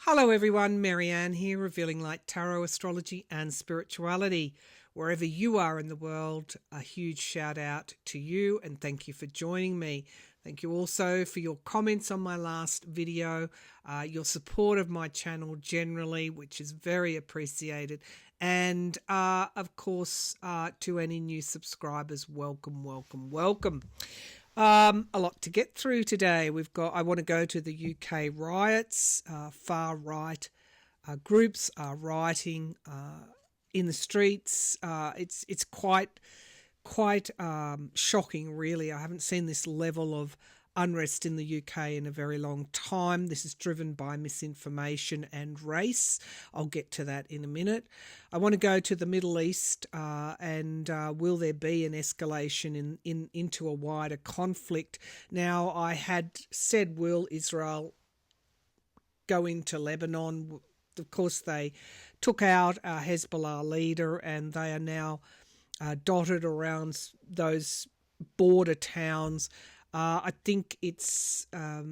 Hello everyone, Maryann here, revealing light tarot, astrology and spirituality. Wherever you are in the world, a huge shout out to you and thank you for joining me. Thank you also for your comments on my last video, your support of my channel generally, which is very appreciated. And of course, to any new subscribers, welcome, welcome, welcome. A lot to get through today. I want to go to the UK riots. Far right groups are rioting in the streets. It's quite shocking, really. I haven't seen this level of unrest in the UK in a very long time. This is driven by misinformation and race. I'll get to that in a minute. I want to go to the Middle East and will there be an escalation into a wider conflict? Now, I had said, will Israel go into Lebanon? Of course, they took out a Hezbollah leader and they are now dotted around those border towns. I think it's a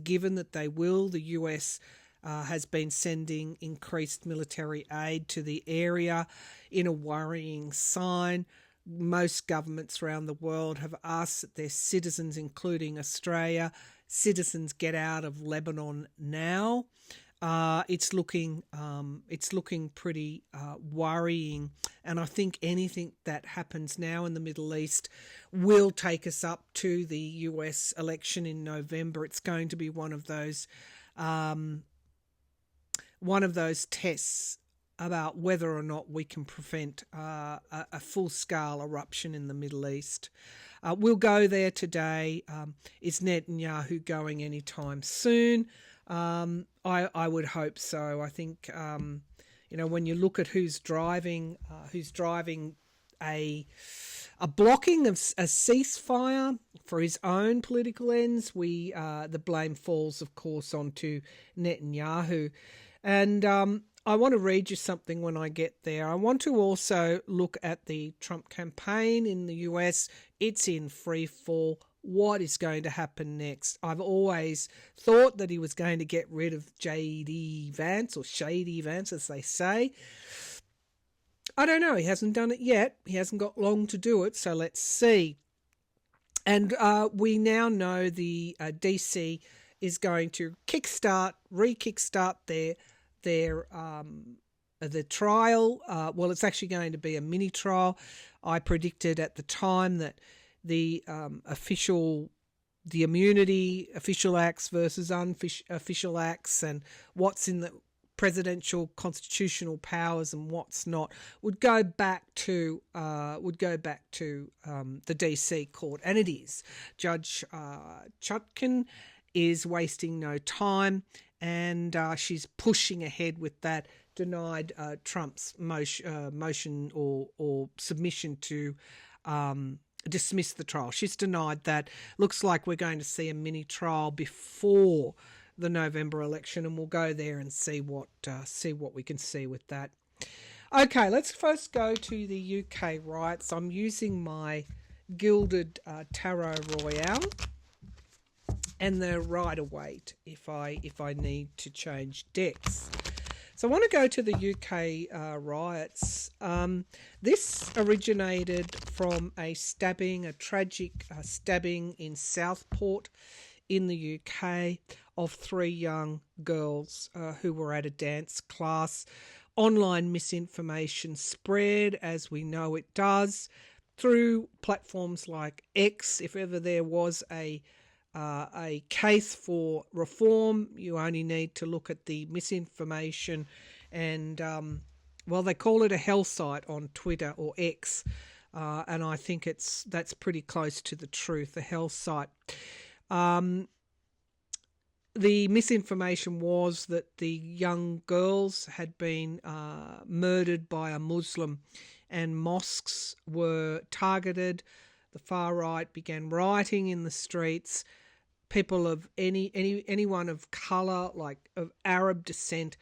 given that they will. The US has been sending increased military aid to the area in a worrying sign. Most governments around the world have asked that their citizens, including Australia, citizens get out of Lebanon now. It's looking pretty worrying, and I think anything that happens now in the Middle East will take us up to the US election in November. It's going to be one of those tests about whether or not we can prevent a full-scale eruption in the Middle East. We'll go there today. Is Netanyahu going anytime soon? I would hope so. I think, when you look at who's driving a blocking of a ceasefire for his own political ends, the blame falls, of course, onto Netanyahu. And I want to read you something when I get there. I want to also look at the Trump campaign in the US. It's in free fall. What is going to happen next? I've always thought that he was going to get rid of J.D. Vance, or Shady Vance, as they say. I don't know. He hasn't done it yet. He hasn't got long to do it, so let's see. And we now know the DC is going to re-kickstart the trial. Well, it's actually going to be a mini trial. I predicted at the time that the immunity, official acts versus unofficial acts, and what's in the presidential constitutional powers and what's not would go back to the DC court, and it is. Judge Chutkan is wasting no time, and she's pushing ahead with that. Denied Trump's motion or submission to dismiss the trial. She's denied that. Looks like we're going to see a mini trial before the November election, and we'll go there and see what we can see with that. Okay, let's first go to the UK riots. I'm using my Gilded Tarot Royale and the Rider-Waite if I need to change decks. So I want to go to the UK riots. This originated from a tragic stabbing in Southport in the UK of 3 young girls who were at a dance class. Online misinformation spread, as we know it does, through platforms like X. If ever there was a case for reform, you only need to look at the misinformation and, they call it a hell site on Twitter or X, and I think that's pretty close to the truth, a hell site. The misinformation was that the young girls had been murdered by a Muslim, and mosques were targeted. The far right began rioting in the streets. People of anyone of colour, like of Arab descent,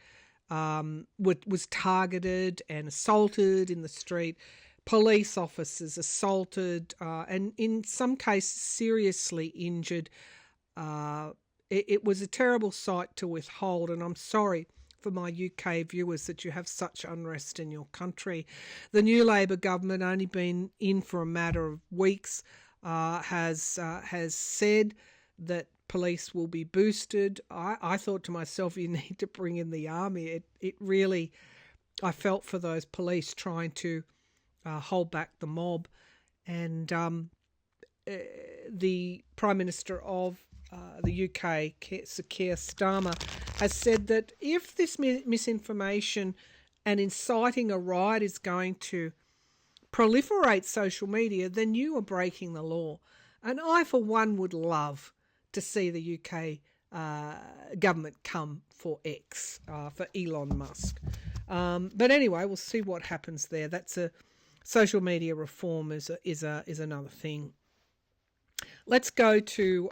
was targeted and assaulted in the street. Police officers assaulted and in some cases seriously injured. it was a terrible sight to withhold, and I'm sorry for my UK viewers that you have such unrest in your country. The new Labor government, only been in for a matter of weeks, has said that police will be boosted. I thought to myself, you need to bring in the army. It really, I felt for those police trying to hold back the mob. And the Prime Minister of the UK, Keir Starmer, has said that if this misinformation and inciting a riot is going to proliferate social media, then you are breaking the law. And I, for one, would love to see the UK government come for X, for Elon Musk. But anyway, we'll see what happens there. That's a social media reform is another thing. Let's go to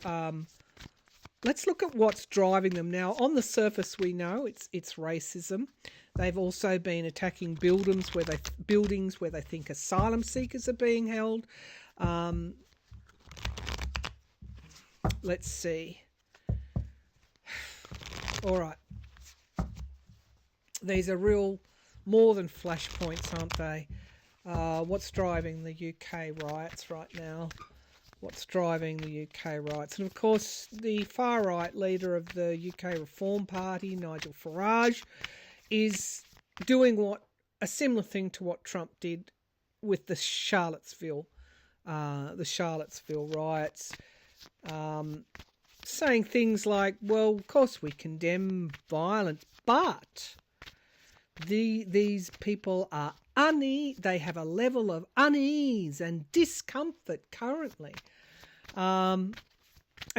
let's look at what's driving them now. On the surface, we know it's racism. They've also been attacking buildings where they think asylum seekers are being held. Let's see. All right. These are real more than flashpoints, aren't they? What's driving the UK riots right now? What's driving the UK riots? And of course, the far-right leader of the UK Reform Party, Nigel Farage, is doing a similar thing to what Trump did with the Charlottesville riots, saying things like, well, of course we condemn violence, but these people are they have a level of unease and discomfort currently. And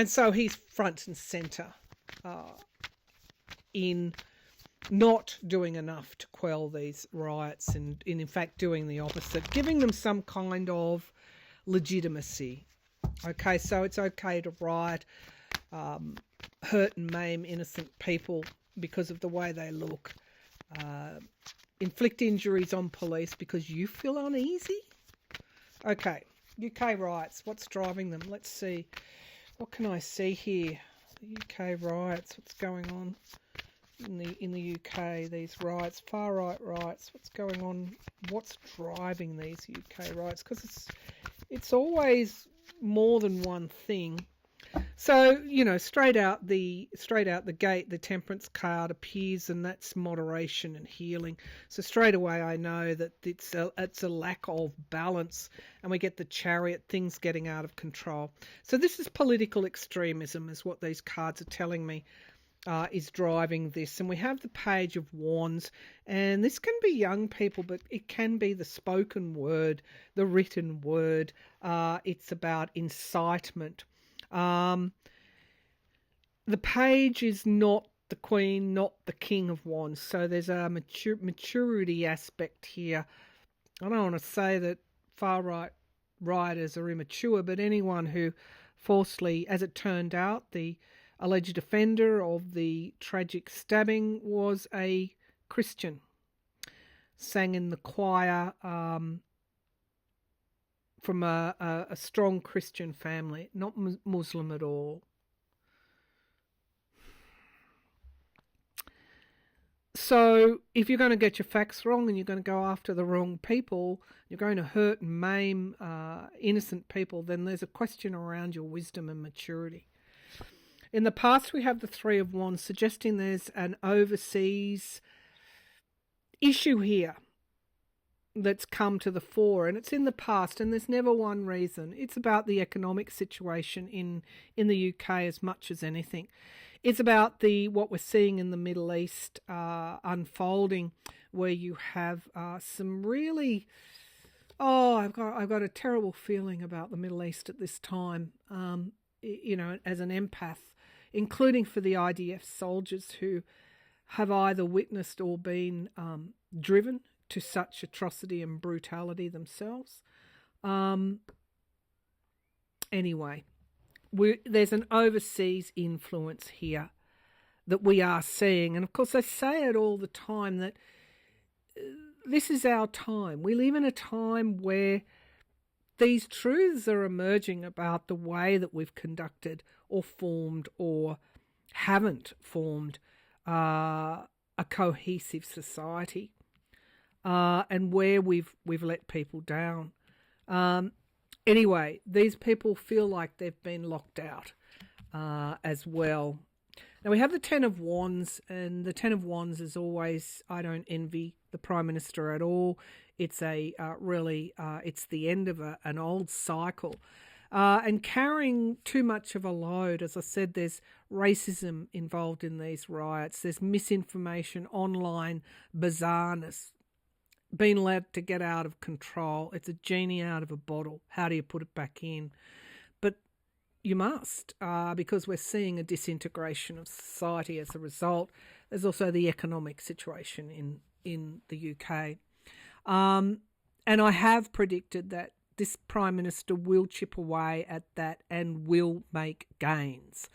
so he's front and centre in not doing enough to quell these riots and in fact doing the opposite, giving them some kind of legitimacy. Okay, so it's okay to riot, hurt and maim innocent people because of the way they look, inflict injuries on police because you feel uneasy. Okay, UK riots, what's driving them? Let's see. What can I see here? The UK riots, what's going on in the UK, these riots, far right riots, what's going on? What's driving these UK riots? Because it's always more than one thing. So, straight out the gate, the temperance card appears, and that's moderation and healing. So straight away I know that it's a lack of balance, and we get the Chariot, things getting out of control. So this is political extremism, is what these cards are telling me is driving this. And we have the Page of Wands, and this can be young people, but it can be the spoken word, the written word. It's about incitement. The page is not the queen, not the king of wands. So there's a maturity aspect here. I don't want to say that far-right rioters are immature, but anyone who falsely, as it turned out, the alleged offender of the tragic stabbing was a Christian, sang in the choir from a strong Christian family, not Muslim at all. So if you're going to get your facts wrong and you're going to go after the wrong people, you're going to hurt and maim innocent people, then there's a question around your wisdom and maturity. In the past, we have the Three of Wands, suggesting there's an overseas issue here that's come to the fore, and it's in the past, and there's never one reason. It's about the economic situation in the UK as much as anything. It's about what we're seeing in the Middle East unfolding, where you have some really, I've got a terrible feeling about the Middle East at this time. As an empath, including for the IDF soldiers who have either witnessed or been driven to such atrocity and brutality themselves. Anyway, there's an overseas influence here that we are seeing. And of course, I say it all the time that this is our time. We live in a time where these truths are emerging about the way that we've conducted or formed or haven't formed a cohesive society, and where we've let people down. Anyway, these people feel like they've been locked out as well. Now we have the Ten of Wands, and the Ten of Wands is always, I don't envy the Prime Minister at all. It's it's the end of an old cycle. And carrying too much of a load. As I said, there's racism involved in these riots. There's misinformation, online bizarreness, being allowed to get out of control. It's a genie out of a bottle. How do you put it back in? But you must, because we're seeing a disintegration of society as a result. There's also the economic situation in the UK. And I have predicted that this Prime Minister will chip away at that and will make gains.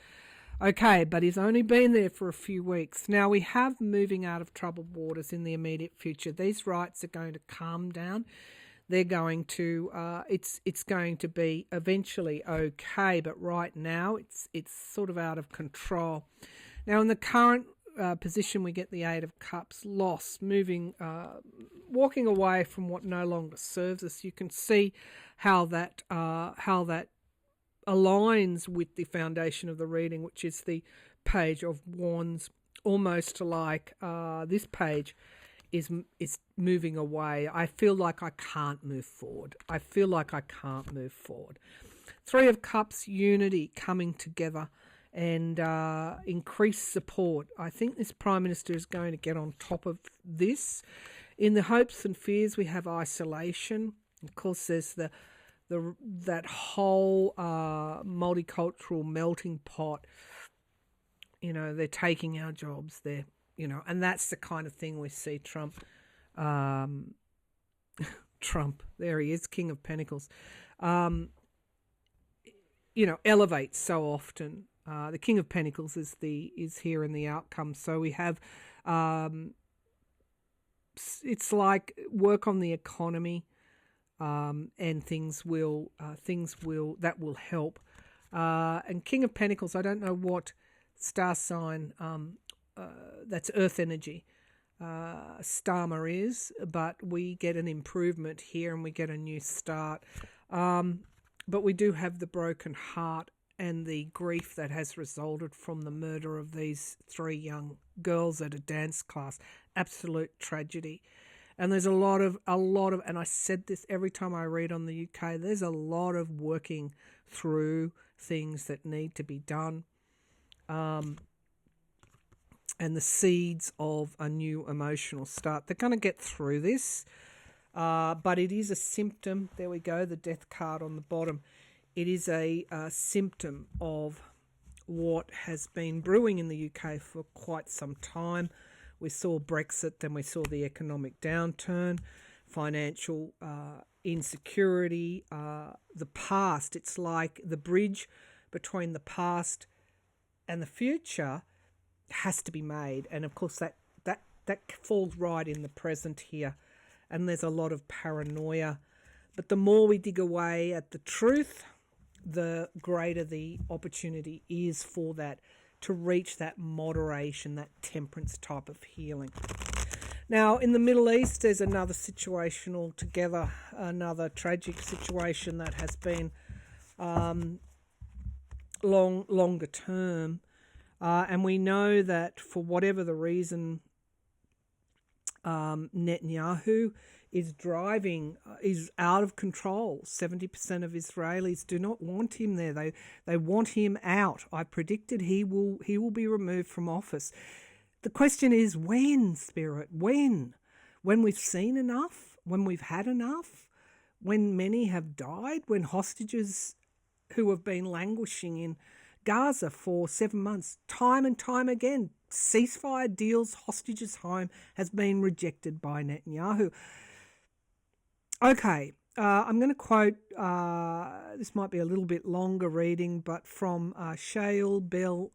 Okay, but he's only been there for a few weeks. Now, we have moving out of troubled waters in the immediate future. These riots are going to calm down. They're going to, it's going to be eventually okay, but right now it's sort of out of control. Now, in the current position, we get the Eight of Cups, loss, moving, walking away from what no longer serves us. You can see how that aligns with the foundation of the reading, which is the Page of Wands, almost like this page is moving away. I feel like I can't move forward. Three of Cups, unity, coming together, and increased support. I think this Prime Minister is going to get on top of this. In the hopes and fears, we have isolation. Of course, there's that whole multicultural melting pot. You know, they're taking our jobs. And that's the kind of thing we see Trump. Trump, there he is, King of Pentacles. Elevates so often. The King of Pentacles is here in the outcome. So we have, it's like work on the economy, and things will help. And King of Pentacles, I don't know what star sign, that's earth energy, Starmer is, but we get an improvement here and we get a new start. But we do have the broken heart and the grief that has resulted from the murder of these three young girls at a dance class. Absolute tragedy. And there's a lot of, and I said this every time I read on the UK, there's a lot of working through things that need to be done. And the seeds of a new emotional start. They're going to get through this, but it is a symptom. There we go, the Death card on the bottom. It is a symptom of what has been brewing in the UK for quite some time. We saw Brexit, then we saw the economic downturn, financial insecurity, the past. It's like the bridge between the past and the future has to be made. And of course that falls right in the present here. And there's a lot of paranoia. But the more we dig away at the truth, the greater the opportunity is for that, to reach that moderation, that temperance type of healing. Now, in the Middle East, there's another situation altogether, another tragic situation that has been longer term. And we know that for whatever the reason, Netanyahu is out of control. 70% of Israelis do not want him there. They want him out. I predicted he will be removed from office. The question is when, Spirit? When? When we've seen enough? When we've had enough? When many have died? When hostages who have been languishing in Gaza for 7 months, time and time again, ceasefire deals, hostages home, has been rejected by Netanyahu. Okay, I'm going to quote, this might be a little bit longer reading, but from Shael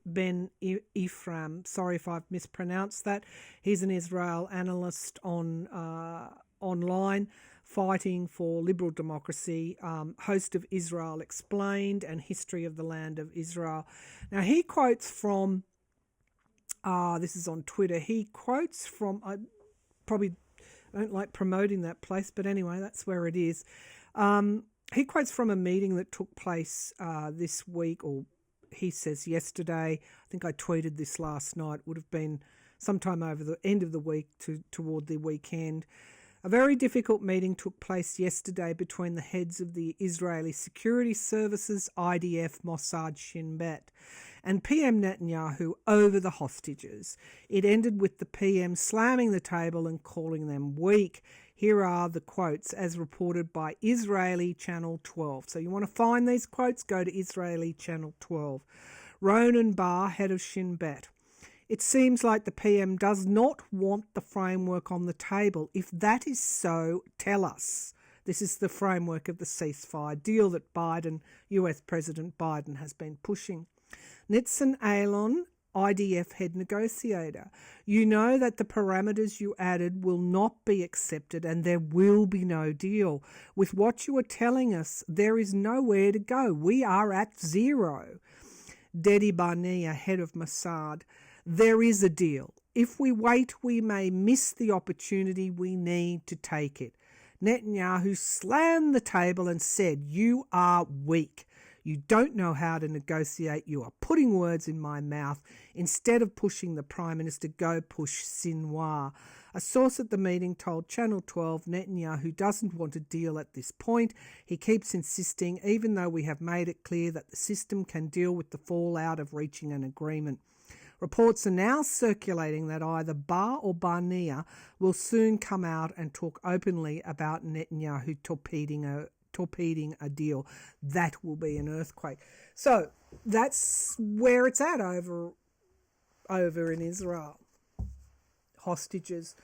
Ben Ephraim. Sorry if I've mispronounced that. He's an Israel analyst online, fighting for liberal democracy, host of Israel Explained and History of the Land of Israel. Now, he quotes from This is on Twitter. He quotes from, I probably don't like promoting that place, but anyway, that's where it is. He quotes from a meeting that took place this week, or he says yesterday. I think I tweeted this last night. Would have been sometime over the end of the week toward the weekend. A very difficult meeting took place yesterday between the heads of the Israeli Security Services, IDF, Mossad, Shin Bet, and PM Netanyahu over the hostages. It ended with the PM slamming the table and calling them weak. Here are the quotes as reported by Israeli Channel 12. So you want to find these quotes? Go to Israeli Channel 12. Ronan Bar, head of Shin Bet. It seems like the PM does not want the framework on the table. If that is so, tell us. This is the framework of the ceasefire deal that US President Biden has been pushing. Nitzan Alon, IDF head negotiator. You know that the parameters you added will not be accepted and there will be no deal. With what you are telling us, there is nowhere to go. We are at zero. Dedi Barnea, head of Mossad. There is a deal. If we wait, we may miss the opportunity. We need to take it. Netanyahu slammed the table and said, "You are weak. You don't know how to negotiate. You are putting words in my mouth. Instead of pushing the Prime Minister, go push Sinwar." A source at the meeting told Channel 12 Netanyahu doesn't want a deal at this point. He keeps insisting, even though we have made it clear that the system can deal with the fallout of reaching an agreement. Reports are now circulating that either Bar or Barnea will soon come out and talk openly about Netanyahu torpedoing a deal. That will be an earthquake. So that's where it's at over in Israel. Hostages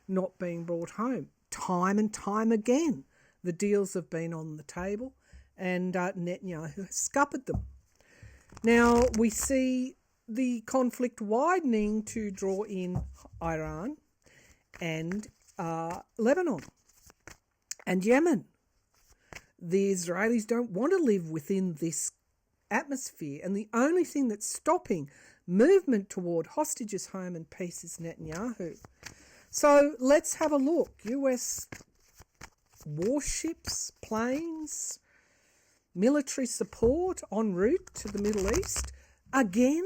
not being brought home. Time and time again, the deals have been on the table and Netanyahu has scuppered them. Now we see the conflict widening to draw in Iran and Lebanon and Yemen. The Israelis don't want to live within this atmosphere, and the only thing that's stopping movement toward hostages home and peace is Netanyahu. So let's have a look. US warships, planes, military support en route to the Middle East again.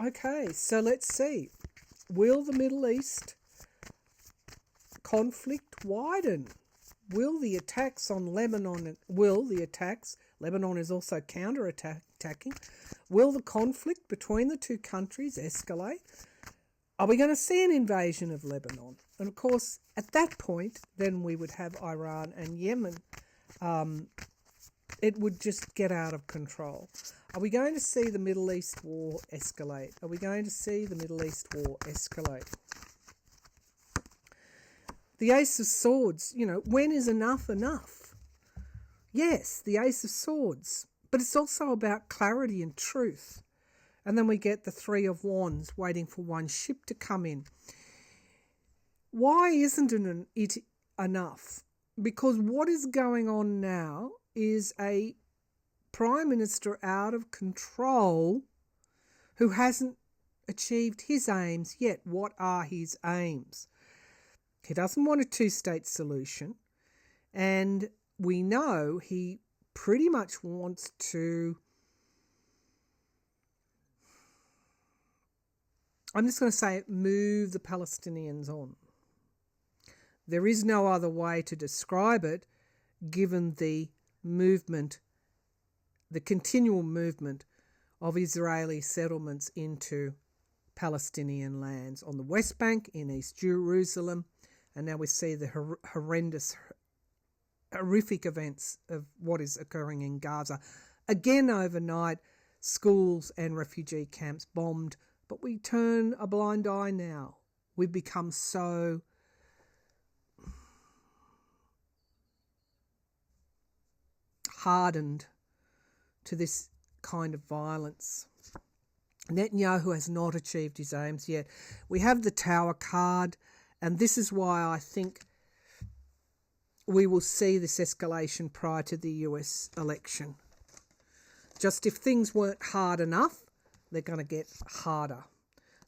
Okay, so let's see. Will the Middle East conflict widen? Will the attacks on Lebanon, Lebanon is also counter-attacking, will the conflict between the two countries escalate? Are we going to see an invasion of Lebanon? And of course, at that point, then we would have Iran and Yemen. It would just get out of control. Are we going to see the Middle East war escalate? Are we going to see the Middle East war escalate? The Ace of Swords, when is enough enough? Yes, the Ace of Swords, but it's also about clarity and truth. And then we get the Three of Wands waiting for one ship to come in. Why isn't it enough? Because what is going on now is a Prime Minister out of control who hasn't achieved his aims yet. What are his aims? He doesn't want a two-state solution, and we know he pretty much wants to, I'm just going to say, move the Palestinians on. There is no other way to describe it, given the movement, the continual movement of Israeli settlements into Palestinian lands on the West Bank, in East Jerusalem, and now we see the horrific events of what is occurring in Gaza. Again overnight, schools and refugee camps bombed, but we turn a blind eye now. We've become so hardened to this kind of violence. Netanyahu has not achieved his aims yet. We have the Tower card, and this is why I think we will see this escalation prior to the US election. Just if things weren't hard enough, they're going to get harder.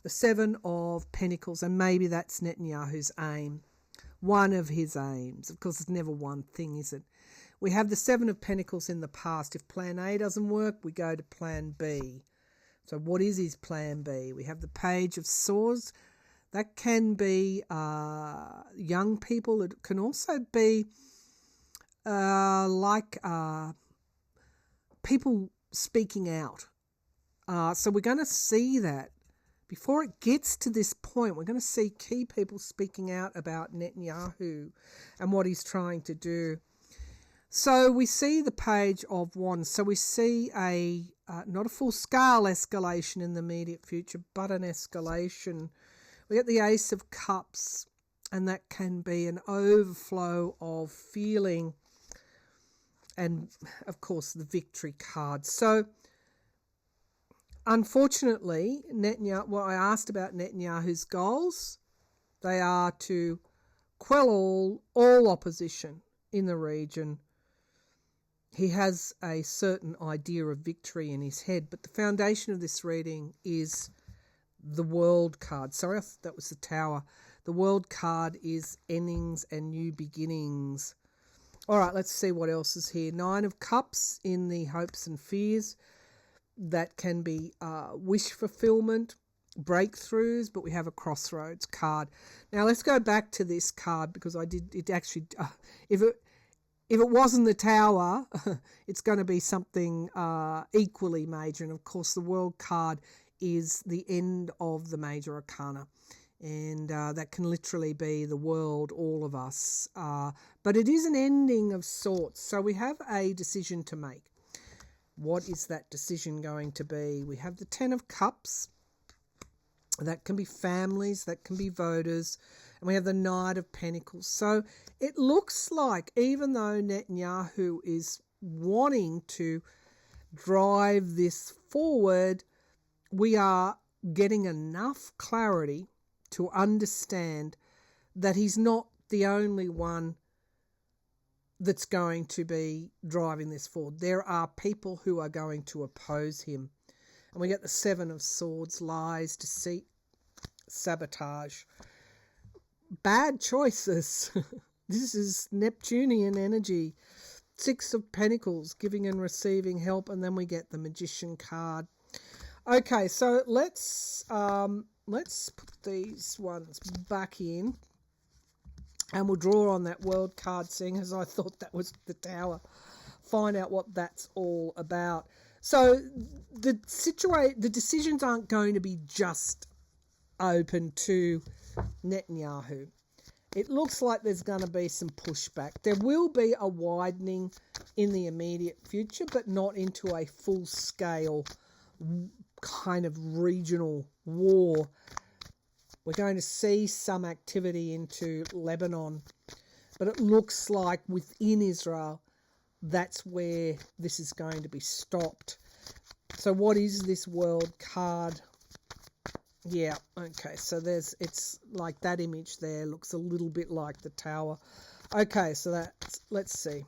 The Seven of Pentacles, and maybe that's Netanyahu's aim. One of his aims. Of course, it's never one thing, is it? We have the Seven of Pentacles in the past. If plan A doesn't work, we go to plan B. So what is his plan B? We have the Page of Swords. That can be young people. It can also be people speaking out. So we're going to see that. Before it gets to this point, we're going to see key people speaking out about Netanyahu and what he's trying to do. So we see the Page of Wands. So we see not a full-scale escalation in the immediate future, but an escalation. We get the Ace of Cups, and that can be an overflow of feeling and, of course, the Victory card. So, unfortunately, I asked about Netanyahu's goals. They are to quell all opposition in the region. He has a certain idea of victory in his head, but the foundation of this reading is the World card. Sorry, that was the Tower. The World card is endings and new beginnings. All right, let's see what else is here. Nine of Cups in the hopes and fears. That can be wish fulfillment, breakthroughs, but we have a Crossroads card. Now let's go back to this card because it actually, if it wasn't the Tower, it's going to be something equally major. And of course, the World card is the end of the major arcana. And that can literally be the world, all of us. But it is an ending of sorts. So we have a decision to make. What is that decision going to be? We have the Ten of Cups. That can be families, that can be voters. And we have the Knight of Pentacles. So it looks like even though Netanyahu is wanting to drive this forward, we are getting enough clarity to understand that he's not the only one that's going to be driving this forward. There are people who are going to oppose him. And we get the Seven of Swords, lies, deceit, sabotage. Bad choices. This is Neptunian energy. Six of Pentacles, giving and receiving help. And then we get the Magician card. Okay, so let's put these ones back in. And we'll draw on that World card, seeing as I thought that was the Tower. Find out what that's all about. So the decisions aren't going to be just open to Netanyahu. It looks like there's going to be some pushback. There will be a widening in the immediate future, but not into a full-scale kind of regional war. We're going to see some activity into Lebanon, but it looks like within Israel, that's where this is going to be stopped. So what is this World card? Yeah, okay, so it's like that image there looks a little bit like the Tower. Okay, so let's see.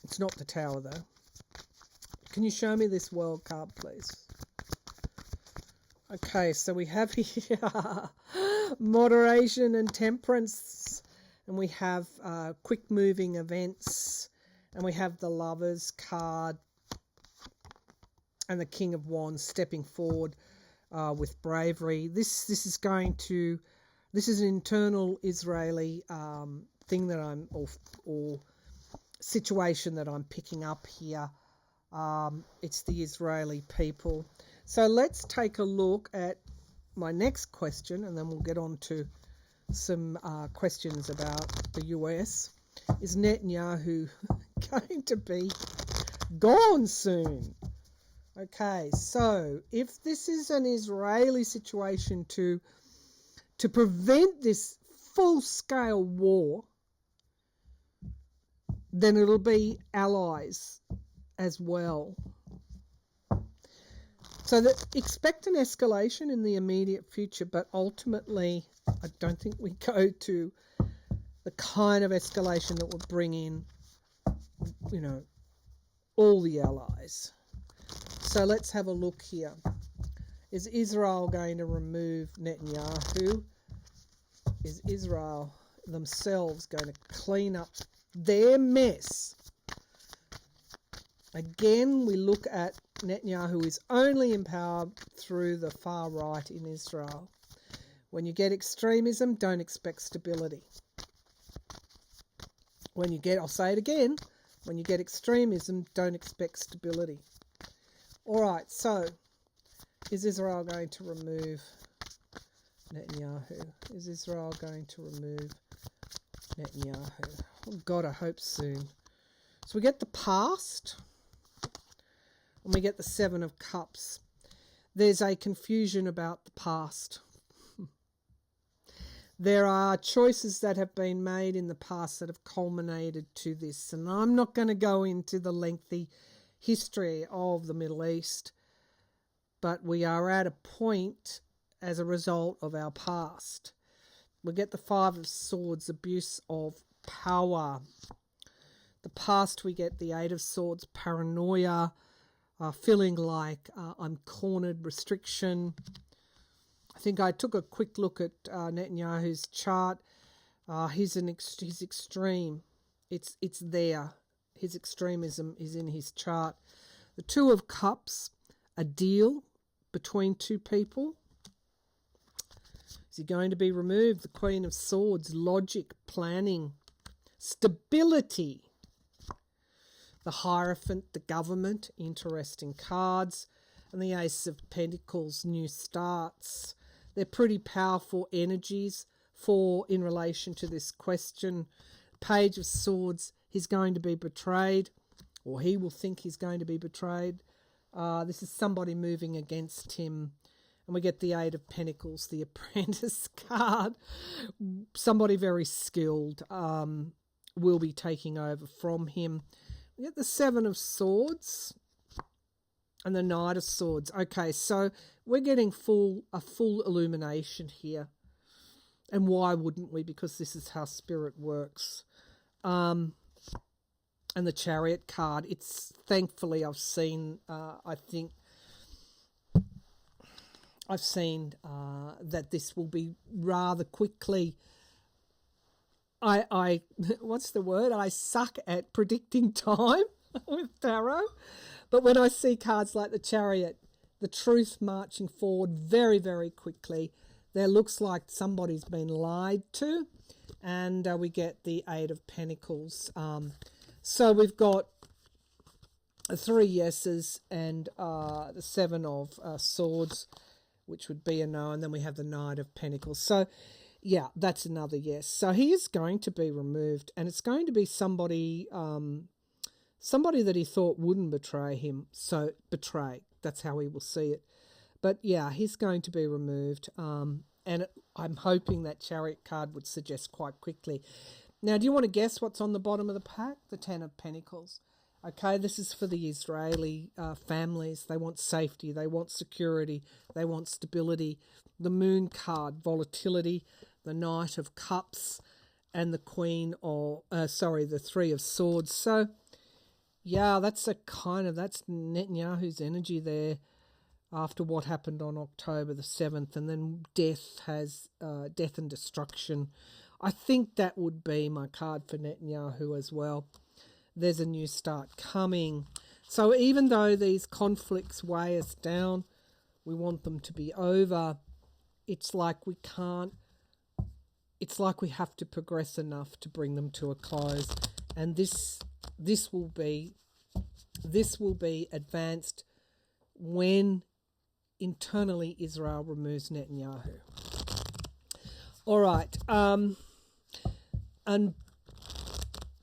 It's not the Tower though. Can you show me this World card, please? Okay, so we have here moderation and temperance, and we have quick moving events, and we have the Lovers card and the King of Wands stepping forward with bravery. This is an internal Israeli thing that I'm or situation that I'm picking up here. It's the Israeli people. So let's take a look at my next question, and then we'll get on to some questions about the US. Is Netanyahu going to be gone soon? Okay, so if this is an Israeli situation to prevent this full-scale war, then it'll be allies as well. So expect an escalation in the immediate future, but ultimately I don't think we go to the kind of escalation that will bring in, all the allies. So let's have a look here. Is Israel going to remove Netanyahu? Is Israel themselves going to clean up their mess? Again, we look at Netanyahu is only empowered through the far right in Israel. When you get extremism, don't expect stability. I'll say it again, when you get extremism, don't expect stability. All right, so is Israel going to remove Netanyahu? Is Israel going to remove Netanyahu? Oh God, I hope soon. So we get the past, and we get the Seven of Cups. There's a confusion about the past. There are choices that have been made in the past that have culminated to this. And I'm not going to go into the lengthy history of the Middle East, but we are at a point as a result of our past. We get the Five of Swords, abuse of power. The past, we get the Eight of Swords, paranoia, feeling like I'm cornered, restriction. I think I took a quick look at Netanyahu's chart. He's extreme. It's there. His extremism is in his chart. The Two of Cups, a deal between two people. Is he going to be removed? The Queen of Swords, logic, planning, stability. The Hierophant, the government, interesting cards. And the Ace of Pentacles, new starts. They're pretty powerful energies in relation to this question. Page of Swords, he's going to be betrayed, or he will think he's going to be betrayed. This is somebody moving against him. And we get the Eight of Pentacles, the Apprentice card. Somebody very skilled will be taking over from him. We get the Seven of Swords and the Knight of Swords. Okay, so we're getting a full illumination here. And why wouldn't we? Because this is how spirit works. And the Chariot card, it's thankfully I've seen, that this will be rather quickly. I what's the word? I suck at predicting time with tarot. But when I see cards like the Chariot, the truth marching forward very, very quickly, there looks like somebody's been lied to. And we get the Eight of Pentacles. So we've got 3 yeses and the Seven of Swords, which would be a no. And then we have the Knight of Pentacles. So, yeah, that's another yes. So he is going to be removed. And it's going to be somebody that he thought wouldn't betray him. So betray. That's how he will see it. But, yeah, he's going to be removed. And I'm hoping that Chariot card would suggest quite quickly. Now, do you want to guess what's on the bottom of the pack? The Ten of Pentacles. Okay, this is for the Israeli families. They want safety. They want security. They want stability. The Moon card, volatility. The Knight of Cups. And the the Three of Swords. So, yeah, that's Netanyahu's energy there. After what happened on October the 7th, and then death and destruction. I think that would be my card for Netanyahu as well. There's a new start coming. So even though these conflicts weigh us down, we want them to be over. It's like we have to progress enough to bring them to a close. And this will be advanced when internally Israel removes Netanyahu. All right.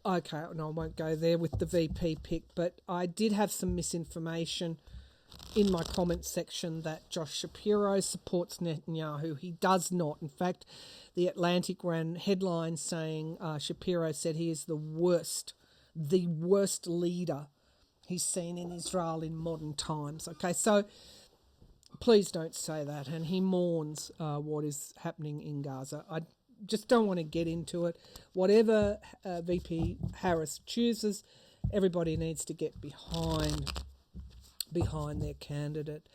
Okay, no, I won't go there with the VP pick, but I did have some misinformation in my comment section that Josh Shapiro supports Netanyahu. He does not. In fact, the Atlantic ran headlines saying Shapiro said he is the worst leader he's seen in Israel in modern times. Okay, so please don't say that. And he mourns what is happening in Gaza. I just don't want to get into it. Whatever VP Harris chooses, everybody needs to get behind their candidate.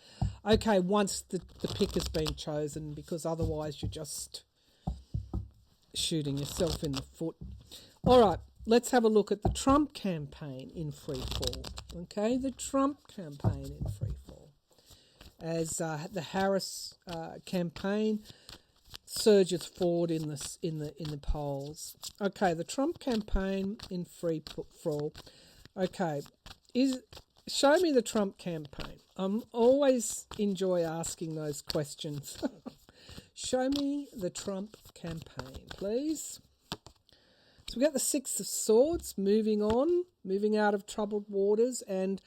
Okay, once the pick has been chosen, because otherwise you're just shooting yourself in the foot. All right, let's have a look at the Trump campaign in free fall. Okay, the Trump campaign in free fall. As the Harris campaign surges forward in the polls. Okay, the Trump campaign in free fall. Okay, show me the Trump campaign. Always enjoy asking those questions. Show me the Trump campaign, please. So we got the Six of Swords moving on, moving out of troubled waters. And,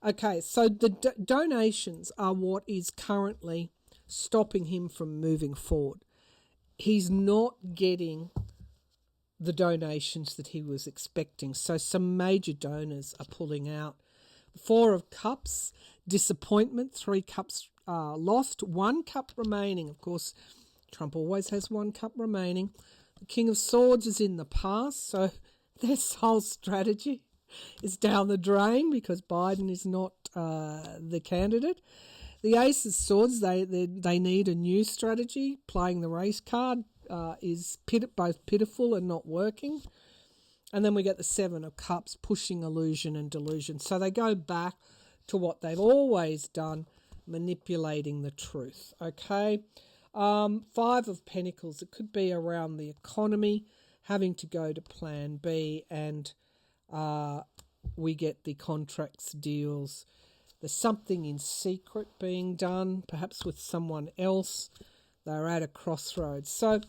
okay, so the donations are what is currently stopping him from moving forward. He's not getting the donations that he was expecting. So some major donors are pulling out. Four of Cups, disappointment, 3 cups lost, 1 cup remaining. Of course, Trump always has 1 cup remaining. The King of Swords is in the past, so their whole strategy is down the drain because Biden is not the candidate. The Ace of Swords, they need a new strategy. Playing the race card is both pitiful and not working. And then we get the 7 of Cups, pushing illusion and delusion. So they go back to what they've always done, manipulating the truth. Okay, 5 of Pentacles. It could be around the economy, having to go to Plan B, and we get the contracts, deals. There's something in secret being done, perhaps with someone else. They're at a crossroads. So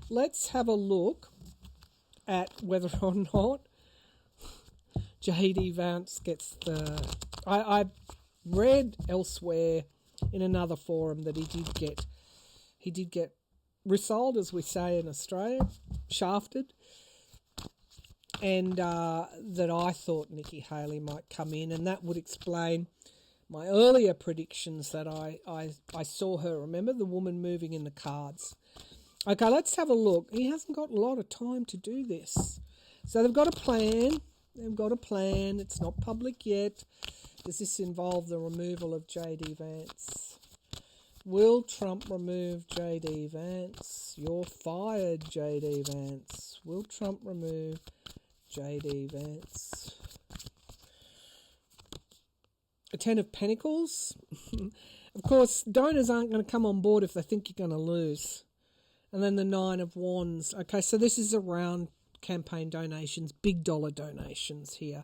let's have a look at whether or not J.D. Vance gets the... I read elsewhere in another forum that he did get resold, as we say in Australia, shafted, and that I thought Nikki Haley might come in, and that would explain my earlier predictions that I saw her. Remember the woman moving in the cards? Okay, let's have a look. He hasn't got a lot of time to do this. So they've got a plan. It's not public yet. Does this involve the removal of J.D. Vance? Will Trump remove J.D. Vance? You're fired, J.D. Vance. Will Trump remove J.D. Vance? A 10 of Pentacles. Of course, donors aren't going to come on board if they think you're going to lose. And then the 9 of Wands. Okay, so this is around campaign donations, big dollar donations here.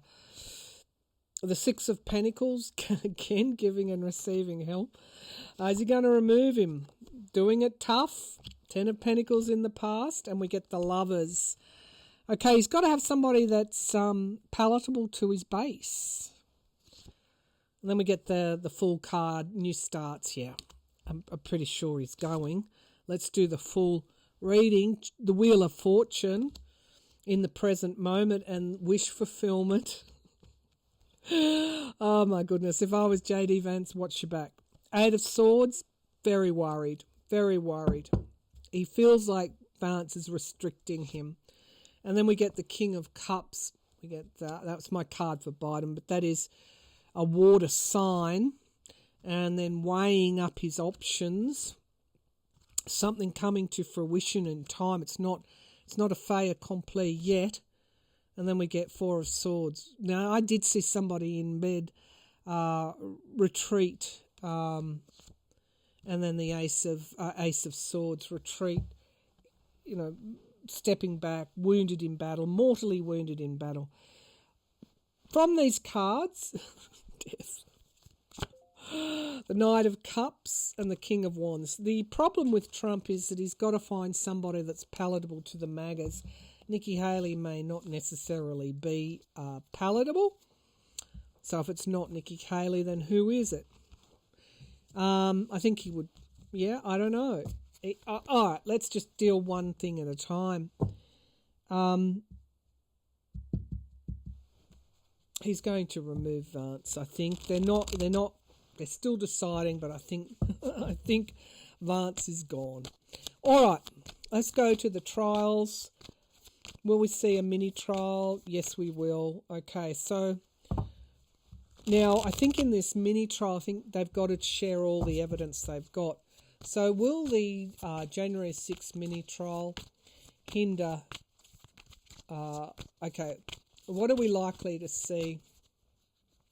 The 6 of Pentacles, again, giving and receiving help. Is he going to remove him? Doing it tough. 10 of Pentacles in the past, and we get the Lovers. Okay, he's got to have somebody that's palatable to his base. And then we get the full card, new starts here. I'm pretty sure he's going. Let's do the full reading. The Wheel of Fortune in the present moment and wish fulfillment. Oh my goodness. If I was J.D. Vance, watch your back. 8 of Swords, very worried. Very worried. He feels like Vance is restricting him. And then we get the King of Cups. We get that's my card for Biden, but that is a water sign. And then weighing up his options. Something coming to fruition in time. It's not a fait accompli yet. And then we get 4 of Swords. Now, I did see somebody in bed retreat, and then the Ace of Swords retreat. You know, stepping back, wounded in battle, mortally wounded in battle. From these cards, death. The Knight of Cups and the King of Wands. The problem with Trump is that he's got to find somebody that's palatable to the MAGAs. Nikki Haley may not necessarily be palatable. So if it's not Nikki Haley, then who is it? I think he would... Yeah, I don't know. All right, let's just deal one thing at a time. He's going to remove Vance, I think. They're still deciding, but I think Vance is gone. All right, let's go to the trials. Will we see a mini trial? Yes, we will. Okay, so Now, I think in this mini trial, I think they've got to share all the evidence they've got. So will the January 6th mini trial hinder... okay, what are we likely to see?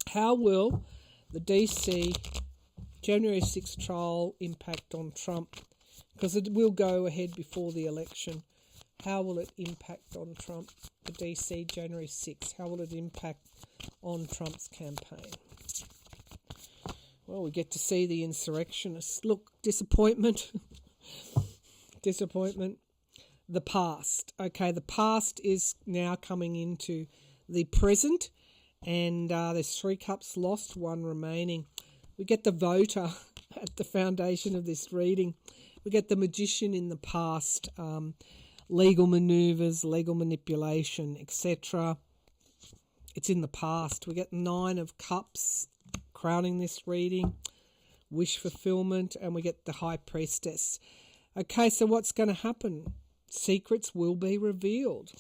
How will the DC January 6th trial impact on Trump? Because it will go ahead before the election. How will it impact on Trump? The DC January 6th. How will it impact on Trump's campaign? Well, we get to see the insurrectionists. Look, disappointment. Disappointment. The past. Okay, the past is now coming into the present, and there's 3 cups lost, 1 remaining. We get the voter at the foundation of this reading. We get the magician in the past, legal manoeuvres, legal manipulation, etc. It's in the past. We get 9 of cups crowning this reading, wish fulfillment, and we get the high priestess. Okay, so what's going to happen? Secrets will be revealed.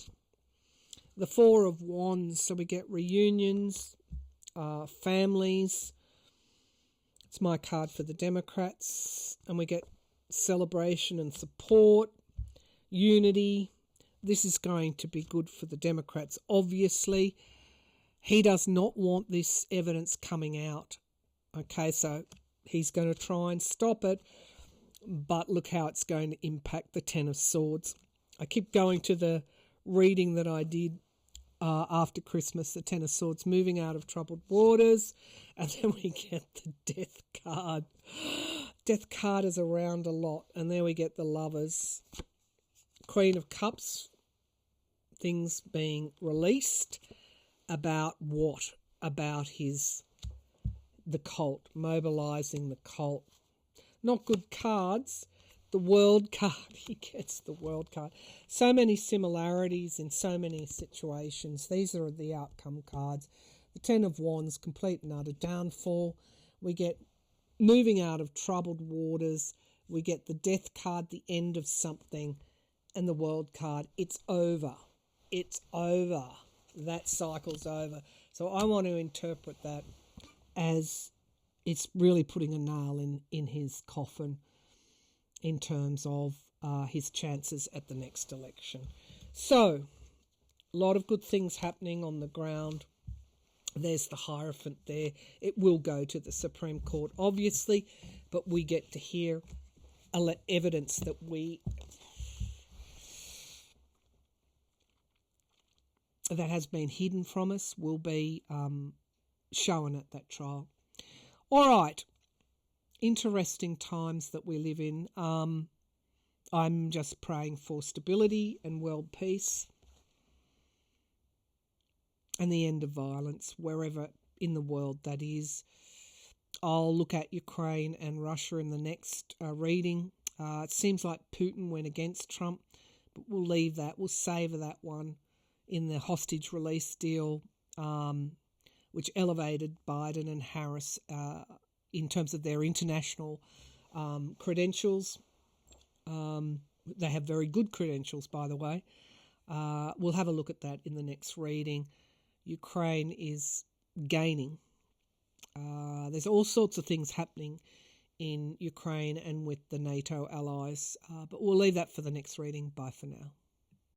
The 4 of wands, so we get reunions, families. It's my card for the Democrats, and we get celebration and support, unity. This is going to be good for the Democrats. Obviously, he does not want this evidence coming out. Okay, so he's going to try and stop it, but look how it's going to impact the 10 of swords. I keep going to the reading that I did after Christmas, the 10 of swords, moving out of troubled waters, and then we get the death card. Death card is around a lot, and there we get the lovers. Queen of cups, things being released. About what? About the cult, mobilising the cult. Not good cards. The world card, he gets the world card. So many similarities in so many situations. These are the outcome cards. The 10 of wands, complete and utter downfall. We get moving out of troubled waters. We get the death card, the end of something, and the world card. It's over. It's over. That cycle's over. So I want to interpret that as it's really putting a nail in his coffin in terms of his chances at the next election. So, a lot of good things happening on the ground. There's the Hierophant there. It will go to the Supreme Court, obviously, but we get to hear evidence that has been hidden from us will be shown at that trial. All right, interesting times that we live in. I'm just praying for stability and world peace and the end of violence wherever in the world that is. I'll look at Ukraine and Russia in the next reading. It seems like Putin went against Trump, but we'll leave that. We'll savour that one in the hostage release deal, which elevated Biden and Harris in terms of their international credentials. They have very good credentials, by the way. We'll have a look at that in the next reading. Ukraine is gaining. There's all sorts of things happening in Ukraine and with the NATO allies, but we'll leave that for the next reading. Bye for now.